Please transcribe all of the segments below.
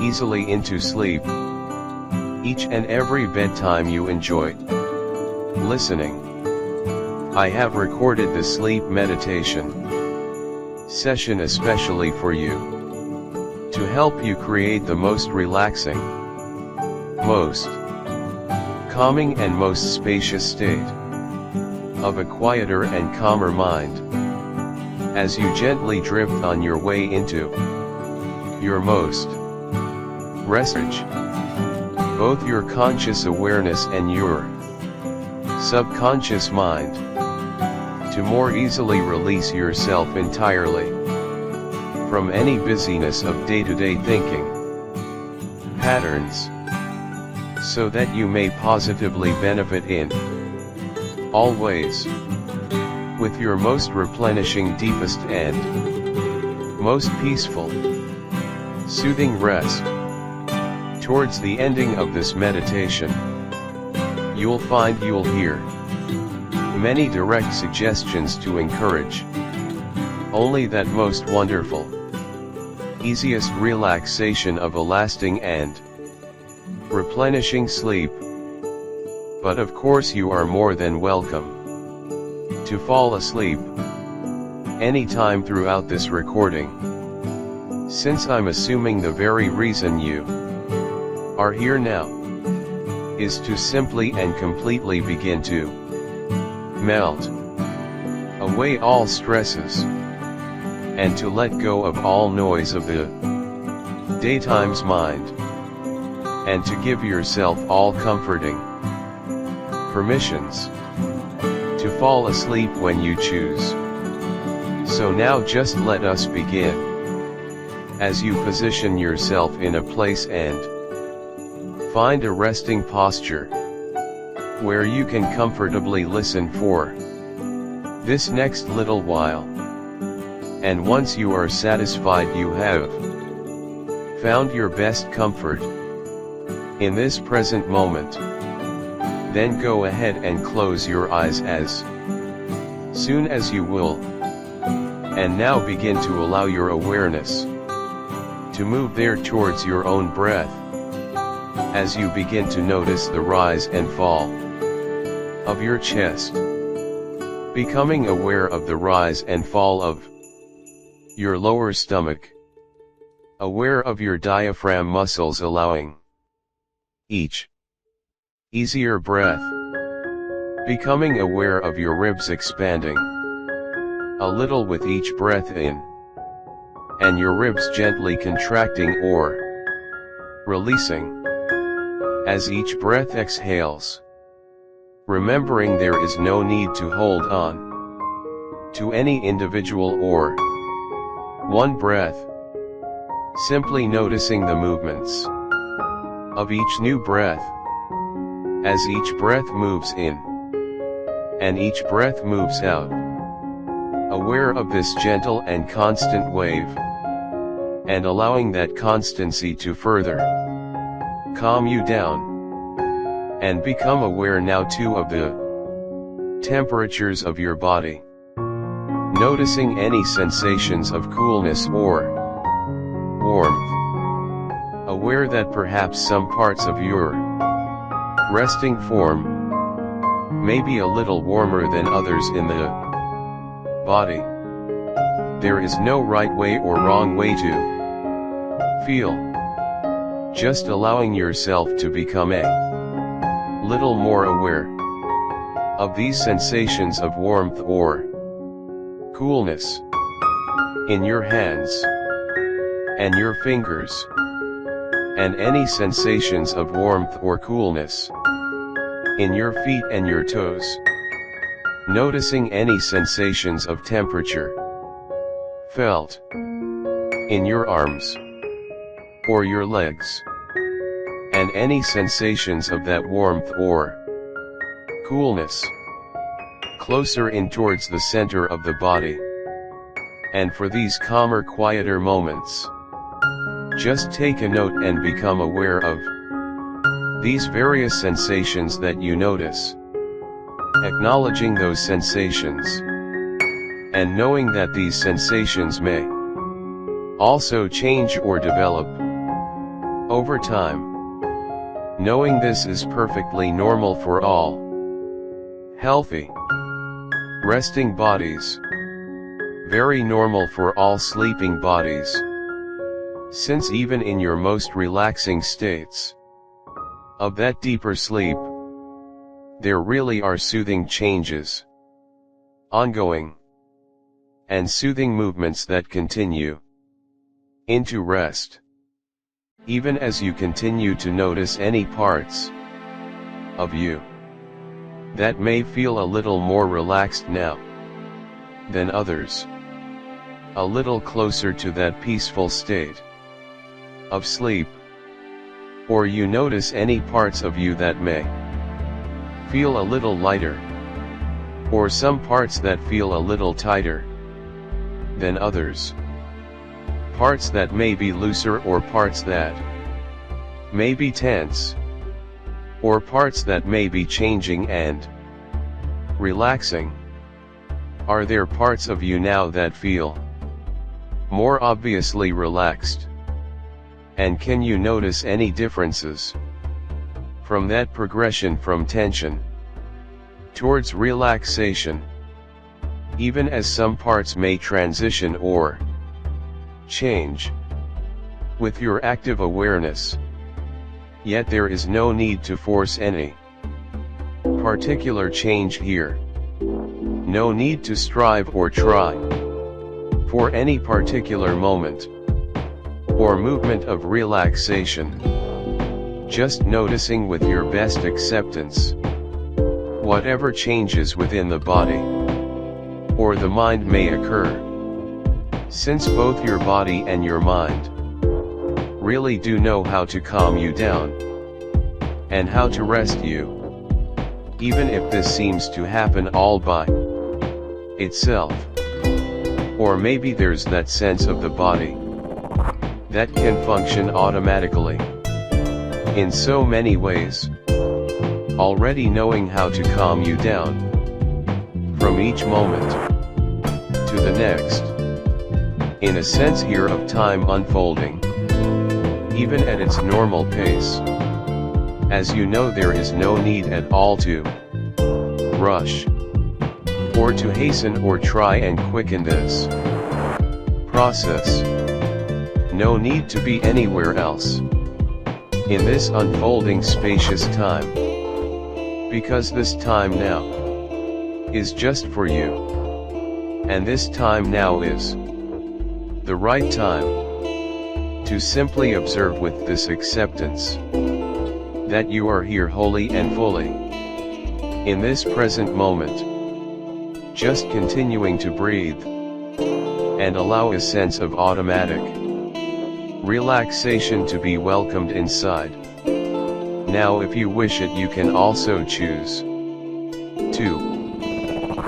easily into sleep. Each and every bedtime you enjoy listening. I have recorded the sleep meditation session especially for you, to help you create the most relaxing, most calming and most spacious state of a quieter and calmer mind, as you gently drift on your way into your most restful, both your conscious awareness and your subconscious mind, to more easily release yourself entirely from any busyness of day-to-day thinking patterns, so that you may positively benefit in all ways, with your most replenishing, deepest and most peaceful, soothing rest. Towards the ending of this meditation, you'll hear many direct suggestions to encourage only that most wonderful, easiest relaxation of a lasting and replenishing sleep. But of course you are more than welcome to fall asleep anytime throughout this recording, since I'm assuming the very reason you are here now is to simply and completely begin to melt away all stresses, and to let go of all noise of the daytime's mind, and to give yourself all comforting permissions to fall asleep when you choose. So now just let us begin, as you position yourself in a place and find a resting posture where you can comfortably listen for this next little while. And once you are satisfied you have found your best comfort in this present moment, then go ahead and close your eyes as soon as you will. And now begin to allow your awareness to move there towards your own breath, as you begin to notice the rise and fall of your chest, becoming aware of the rise and fall of your lower stomach, aware of your diaphragm muscles, allowing each easier breath, becoming aware of your ribs expanding a little with each breath in, and your ribs gently contracting or releasing as each breath exhales, remembering there is no need to hold on to any individual or one breath, simply noticing the movements of each new breath, as each breath moves in and each breath moves out, aware of this gentle and constant wave, and allowing that constancy to further calm you down, and become aware now too of the temperatures of your body, noticing any sensations of coolness or warmth, aware that perhaps some parts of your resting form may be a little warmer than others in the body. There is no right way or wrong way to feel, just allowing yourself to become a little more aware of these sensations of warmth or coolness in your hands and your fingers, and any sensations of warmth or coolness in your feet and your toes, noticing any sensations of temperature felt in your arms or your legs, and any sensations of that warmth or coolness closer in towards the center of the body. And for these calmer, quieter moments, just take a note and become aware of these various sensations that you notice, acknowledging those sensations, and knowing that these sensations may also change or develop over time. Knowing this is perfectly normal for all healthy, resting bodies. Very normal for all sleeping bodies. Since even in your most relaxing states of that deeper sleep, there really are soothing changes, ongoing, and soothing movements that continue into rest. Even as you continue to notice any parts of you that may feel a little more relaxed now than others, a little closer to that peaceful state of sleep, or you notice any parts of you that may feel a little lighter, or some parts that feel a little tighter than others, parts that may be looser or parts that may be tense, or parts that may be changing and relaxing. Are there parts of you now that feel more obviously relaxed? And can you notice any differences from that progression from tension towards relaxation? Even as some parts may transition or change with your active awareness, yet there is no need to force any particular change here. No need to strive or try for any particular moment or movement of relaxation. Just noticing with your best acceptance whatever changes within the body or the mind may occur. Since both your body and your mind really do know how to calm you down and how to rest you, even if this seems to happen all by itself. Or maybe there's that sense of the body that can function automatically in so many ways, already knowing how to calm you down from each moment to the next, in a sense here of time unfolding, even at its normal pace. As you know, there is no need at all to rush or to hasten or try and quicken this process. No need to be anywhere else in this unfolding spacious time, because this time now is just for you, and this time now is the right time to simply observe with this acceptance that you are here wholly and fully in this present moment, just continuing to breathe and allow a sense of automatic relaxation to be welcomed inside. Now if you wish it, you can also choose to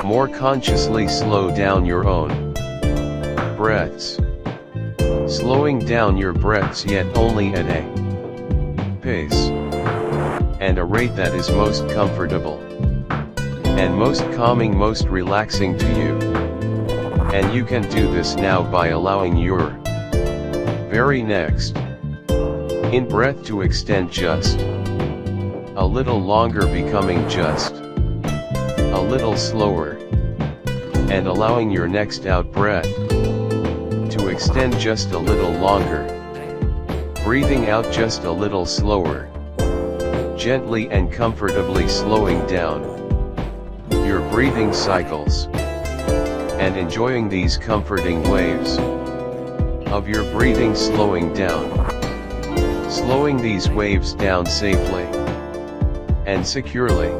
more consciously slow down your own breaths, slowing down your breaths yet only at a pace and a rate that is most comfortable and most calming, most relaxing to you. And you can do this now by allowing your very next in-breath to extend just a little longer, becoming just a little slower, and allowing your next out-breath to extend just a little longer, breathing out just a little slower, gently and comfortably slowing down your breathing cycles, and enjoying these comforting waves of your breathing, slowing these waves down safely and securely,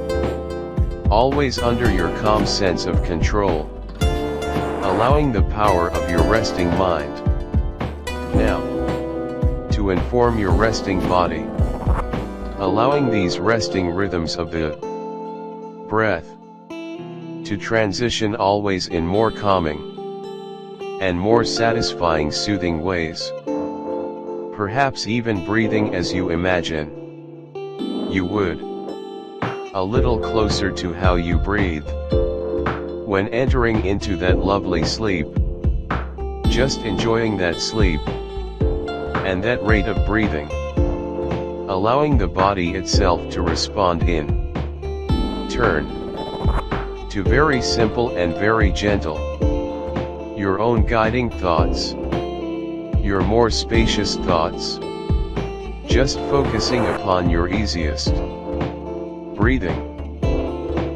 always under your calm sense of control, allowing the power of your resting mind now to inform your resting body, allowing these resting rhythms of the breath to transition always in more calming and more satisfying, soothing ways. Perhaps even breathing as you imagine you would, a little closer to how you breathe when entering into that lovely sleep, just enjoying that sleep, and that rate of breathing, allowing the body itself to respond in turn, to very simple and very gentle, your own guiding thoughts, your more spacious thoughts, just focusing upon your easiest breathing,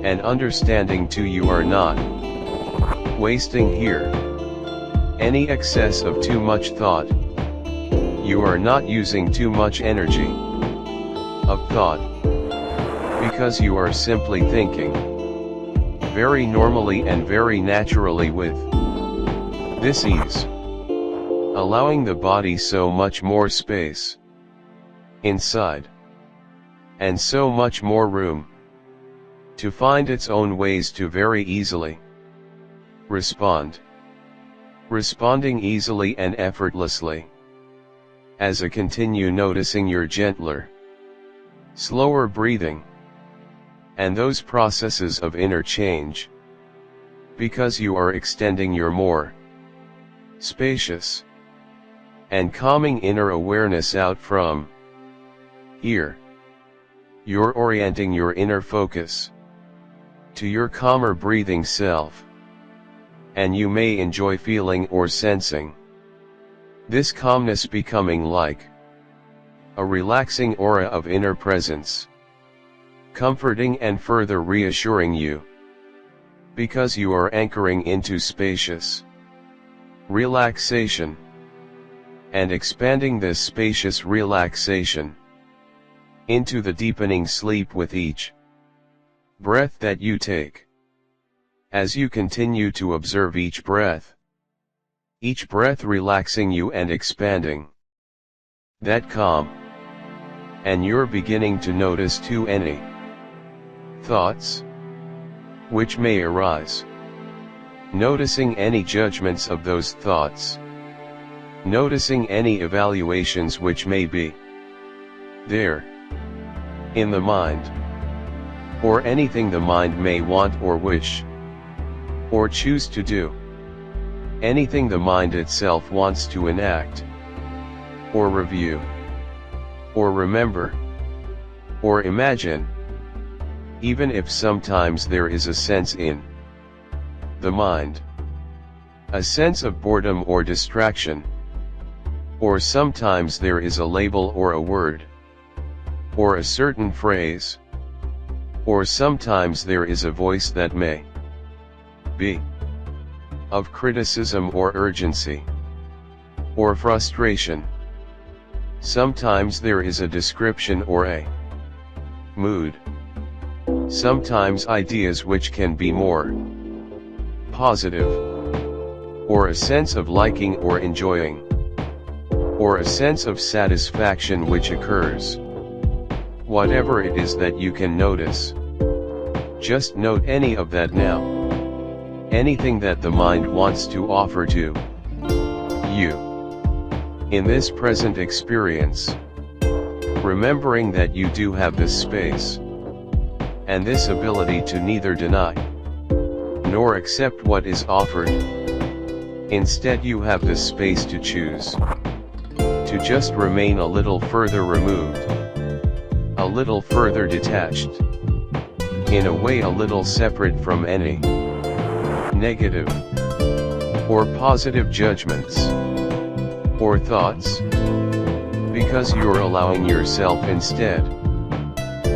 and understanding too you are not wasting here any excess of too much thought, you are not using too much energy of thought, because you are simply thinking very normally and very naturally with this ease, allowing the body so much more space inside, and so much more room to find its own ways to very easily responding easily and effortlessly, as a continue noticing your gentler, slower breathing, and those processes of inner change, because you are extending your more spacious and calming inner awareness out from here. You're orienting your inner focus to your calmer breathing self, and you may enjoy feeling or sensing this calmness becoming like a relaxing aura of inner presence, comforting and further reassuring you, because you are anchoring into spacious relaxation, and expanding this spacious relaxation into the deepening sleep with each breath that you take. As you continue to observe each breath relaxing you and expanding that calm, and you're beginning to notice too any thoughts which may arise, noticing any judgments of those thoughts, noticing any evaluations which may be there in the mind, or anything the mind may want or wish, or choose to do, anything the mind itself wants to enact, or review, or remember, or imagine, even if sometimes there is a sense in the mind, a sense of boredom or distraction, or sometimes there is a label or a word, or a certain phrase, or sometimes there is a voice that may be of criticism or urgency, or frustration. Sometimes there is a description or a mood. Sometimes ideas which can be more positive, or a sense of liking or enjoying, or a sense of satisfaction which occurs. Whatever it is that you can notice, just note any of that now. Anything that the mind wants to offer to you in this present experience, remembering that you do have this space and this ability to neither deny nor accept what is offered. Instead, you have this space to choose to just remain a little further removed, a little further detached, in a way a little separate from any negative or positive judgments or thoughts, because you're allowing yourself instead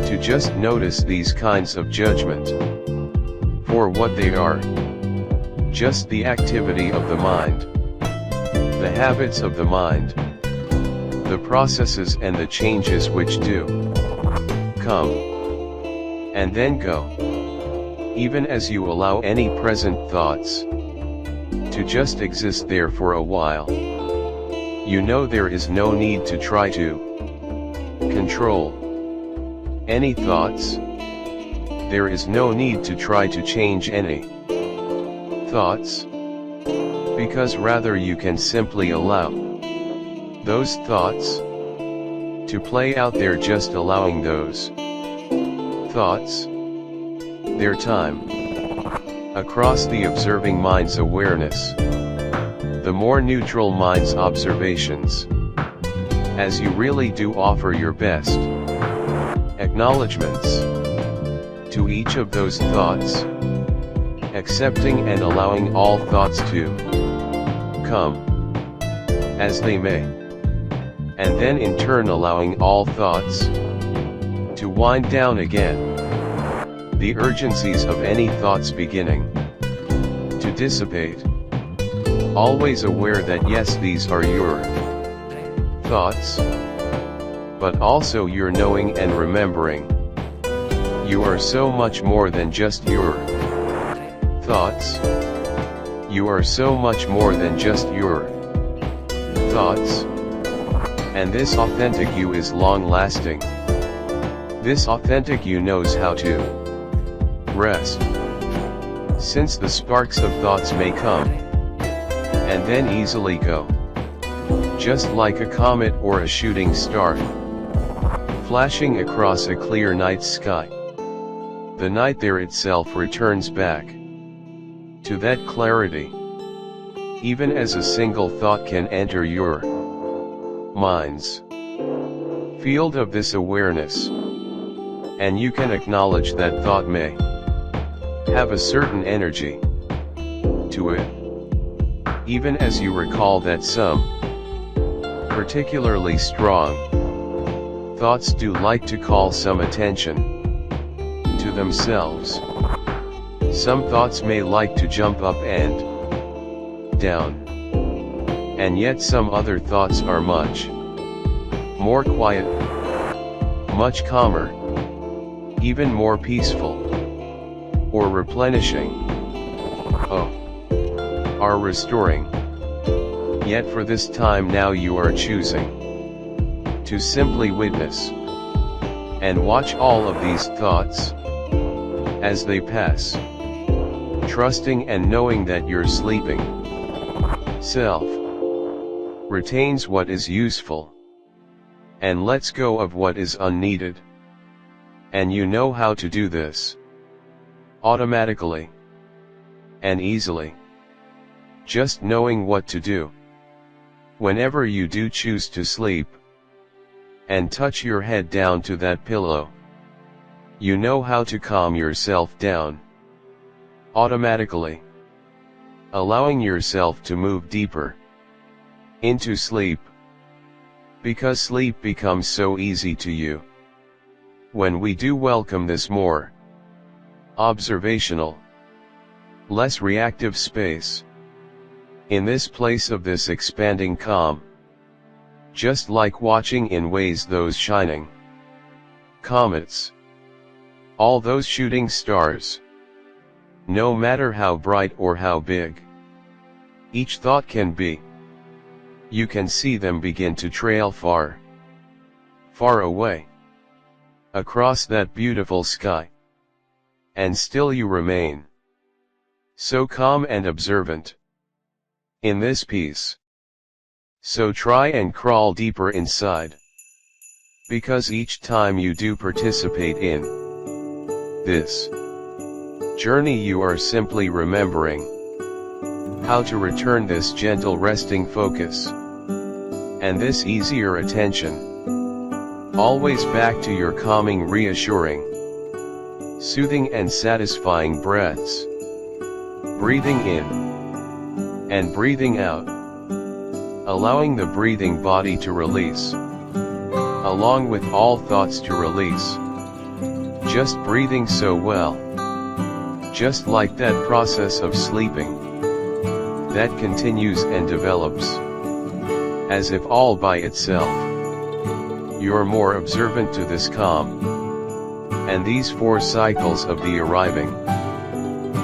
to just notice these kinds of judgment for what they are, just the activity of the mind, the habits of the mind, the processes and the changes which do come and then go. Even as you allow any present thoughts to just exist there for a while, you know there is no need to try to control any thoughts. There is no need to try to change any thoughts, because rather you can simply allow those thoughts to play out there, just allowing those thoughts their time across the observing mind's awareness. the more neutral mind's observations. As you really do offer your best acknowledgments to each of those thoughts, accepting and allowing all thoughts to come as they may, and then in turn allowing all thoughts to wind down again, the urgencies of any thoughts beginning to dissipate. Always aware that yes, these are your thoughts, but also your knowing and remembering. You are so much more than just your thoughts. You are so much more than just your thoughts. And this authentic you is long-lasting. This authentic you knows how to rest. Since the sparks of thoughts may come and then easily go, just like a comet or a shooting star flashing across a clear night sky. The night there itself returns back to that clarity. Even as a single thought can enter your mind's field of this awareness, and you can acknowledge that thought may have a certain energy to it. Even as you recall that some particularly strong thoughts do like to call some attention to themselves. Some thoughts may like to jump up and down, and yet some other thoughts are much more quiet, much calmer, even more peaceful, or replenishing, are restoring. Yet for this time now you are choosing to simply witness and watch all of these thoughts as they pass, trusting and knowing that your sleeping self retains what is useful and lets go of what is unneeded. And you know how to do this automatically and easily, just knowing what to do whenever you do choose to sleep and touch your head down to that pillow. You know how to calm yourself down automatically, allowing yourself to move deeper into sleep, because sleep becomes so easy to you when we do welcome this more observational, less reactive space. In this place of this expanding calm, just like watching in ways those shining comets, all those shooting stars, no matter how bright or how big each thought can be, you can see them begin to trail far, far away, across that beautiful sky. And still you remain so calm and observant in this peace. So try and crawl deeper inside, because each time you do participate in this journey you are simply remembering how to return this gentle resting focus and this easier attention always back to your calming, reassuring, soothing and satisfying breaths, breathing in and breathing out, allowing the breathing body to release, along with all thoughts to release. Just breathing so well, just like that process of sleeping that continues and develops, as if all by itself. You're more observant to this calm, and these 4 cycles of the arriving,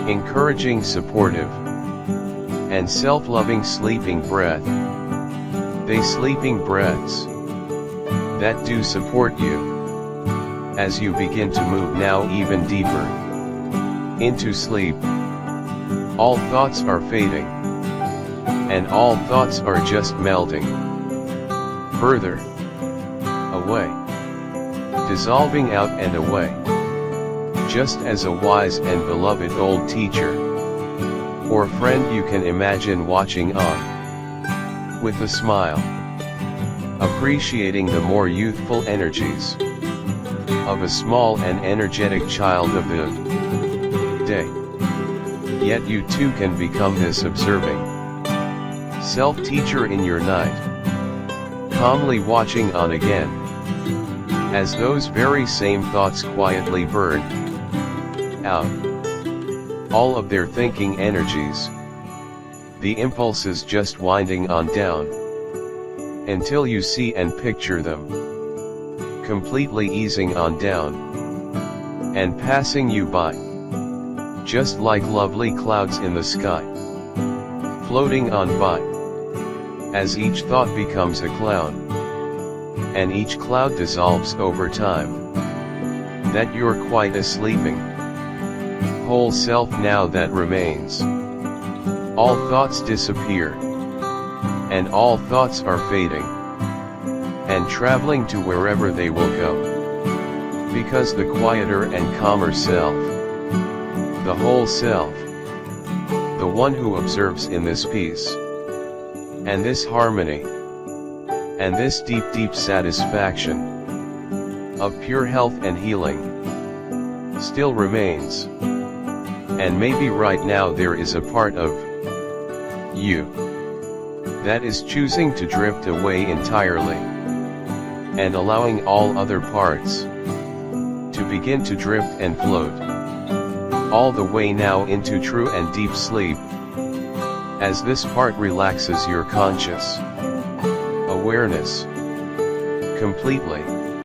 encouraging, supportive, and self-loving sleeping breath. They sleeping breaths that do support you as you begin to move now even deeper into sleep. All thoughts are fading, and all thoughts are just melting further away, dissolving out and away, just as a wise and beloved old teacher or friend you can imagine watching on with a smile, appreciating the more youthful energies of a small and energetic child of the day. Yet you too can become this observing self-teacher in your night, calmly watching on again, as those very same thoughts quietly burn out all of their thinking energies, the impulses just winding on down, until you see and picture them completely easing on down, and passing you by, just like lovely clouds in the sky, floating on by, as each thought becomes a cloud, and each cloud dissolves over time, that you're quite a sleeping whole self now that remains. All thoughts disappear, and all thoughts are fading, and traveling to wherever they will go, because the quieter and calmer self, the whole self, the one who observes in this peace, and this harmony, and this deep satisfaction, of pure health and healing, still remains. And maybe right now there is a part of you that is choosing to drift away entirely, and allowing all other parts to begin to drift and float, all the way now into true and deep sleep, as this part relaxes your conscious awareness completely.